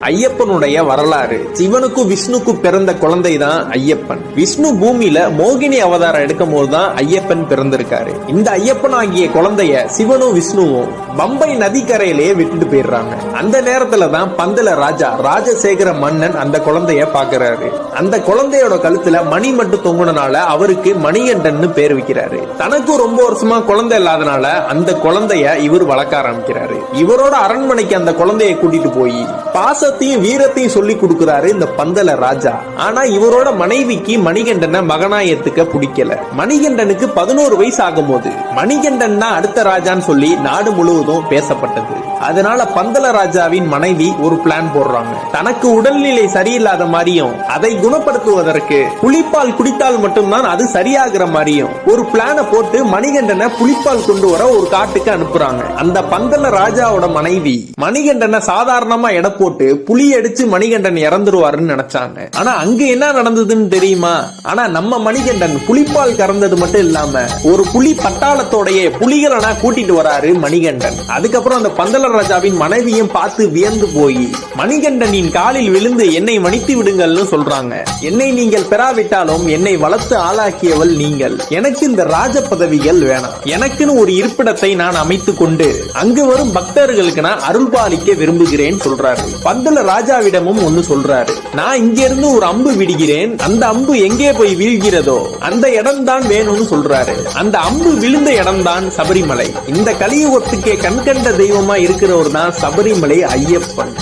ஐயப்பனுடைய வரலாறு. சிவனுக்கும் விஷ்ணுக்கும் பிறந்த குழந்தை தான் ஐயப்பன். விஷ்ணு பூமியில மோகினி அவதாரம் எடுக்கும் போதுதான் ஐயப்பன் பிறந்திருக்காரு. இந்த ஐயப்பன் ஆகிய குழந்தைய சிவனும் விஷ்ணுவும் பம்பை நதிக்கரையிலேயே விட்டுட்டு போயிடுறாங்க. அந்த நேரத்துல தான் பந்தல ராஜா ராஜசேகர மன்னன் அந்த குழந்தைய பாக்குறாரு. அந்த குழந்தையோட கழுத்துல மணி மட்டும் தொங்குனனால அவருக்கு மணிகண்டன் பேர் வைக்கிறாரு. தனக்கும் ரொம்ப வருஷமா குழந்தை இல்லாதனால அந்த குழந்தைய இவர் வளர்க்க ஆரம்பிக்கிறாரு. இவரோட அரண்மனைக்கு அந்த குழந்தைய கூட்டிட்டு போய் பாசத்தையும் வீரத்தையும் சொல்லி கொடுக்கிறாரு இந்த பந்தல ராஜா. ஆனா இவரோட மனைவிக்கு மணிகண்டனை மகனா ஏத்துக்க பிடிக்கல. மணிகண்டனுக்கு 11 வயசு ஆகும் போது மணிகண்டன் தான் அடுத்த ராஜான்னு சொல்லி நாடு முழுவதும் பேசப்பட்டது. அதனால பந்தல ராஜாவின் மனைவி ஒரு பிளான் போடுறாங்க. தனக்கு உடல்நிலை சரியில்லாத மாதிரியும் அதை குணப்படுத்துவதற்கு புலிப்பால் குடித்தால் மட்டும்தான் அது சரியாகிற மாதிரியும் ஒரு பிளான போட்டு மணிகண்டனை புலிப்பால் கொண்டு வர ஒரு காட்டுக்கு அனுப்புறாங்க. அந்த பந்தல ராஜாவோட மனைவி மணிகண்டனை சாதாரணமா எடை போட்டு புலி அடிச்சு மணிகண்டன் இறந்துருவாருன்னு நினைச்சாங்க. ஆனா அங்க என்ன நடந்ததுன்னு தெரியுமா? ஆனா நம்ம மணிகண்டன் புலிப்பால் கறந்தது மட்டும் இல்லாம ஒரு புலி பட்டாளத்தோடைய புலிகளை கூட்டிட்டு வராரு மணிகண்டன். அதுக்கப்புறம் அந்த பந்தல ராஜாவின் மனைவியும் பார்த்து வியந்து போய் மணிகண்டனின் காலில் விழுந்து என்னை மன்னித்து விடுங்கள்னு சொல்றாங்க. என்னை நீங்கள் பெறாவிட்டாலும் என்னை வளர்த்து ஆளாக்கியவள் நீங்கள். எனக்கு இந்த ராஜ பதவிகள் வேணாம். எனக்குன்னு ஒரு இருப்பிடத்தை நான் அமைத்துக் கொண்டு அங்கு வரும் பக்தர்களுக்கு நான் அருள்பாலிக்க விரும்புகிறேன் சொல்றாரு. பந்தல ராஜாவிடமும் ஒன்னு சொல்றாரு. நான் இங்க இருந்து ஒரு அம்பு விடுகிறேன். அந்த அம்பு எங்கே போய் வீழ்கிறதோ அந்த இடம் தான் வேணும்னு சொல்றாரு. அந்த அம்பு விழுந்த இடம் தான் சபரிமலை. இந்த கலியுகத்துக்கே கண்கண்ட தெய்வமா இருக்கிறவர் தான் சபரிமலை ஐயப்பன்.